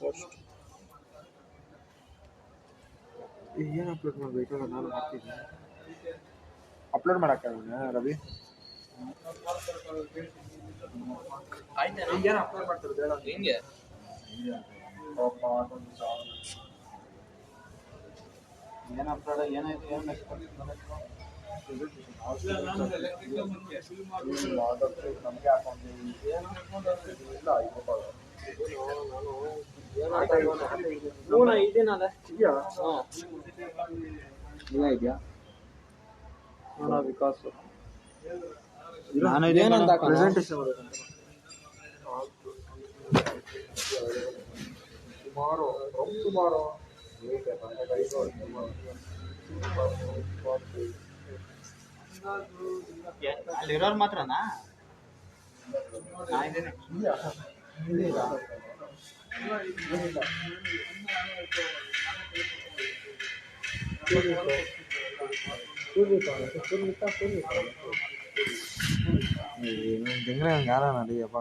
First ಏನು upload ಮಾಡಬೇಕಲ್ಲ ನಾನು ಮಾಡ್ತಿದ್ದೀನಿ. ಅಪ್ಲೋಡ್ ಮಾಡೋಕ್ಕಾಗಲ್ಲ ರವಿ. ಈಗೇನು ಅಪ್ಲೋಡ್ ಮಾಡ್ತಿರೋದು ಹೇಳ ಹಿಂಗೆ ಏನು ಅಪ್ಲೋಡ್ ಏನಾಯ್ತು ಏನು ನೆಕ್ಸ್ಟ್ ನಮಗೆ ಹಾಕೊಂಡು ಇಲ್ಲ ಇದೆನಲ್ಲ ಇದೆಯಾ ಇದೆಯಾ ನೋಡ ವಿಕಾಸ್ ನಾನು ಇದೇನಂತ ಪ್ರೆಸೆಂಟೇಷನ್ tomorrow from tomorrow ಅಲ್ಲಿರೋರು ಮಾತ್ರನಾ? ಯಾರ ನಡಿಯಪ್ಪ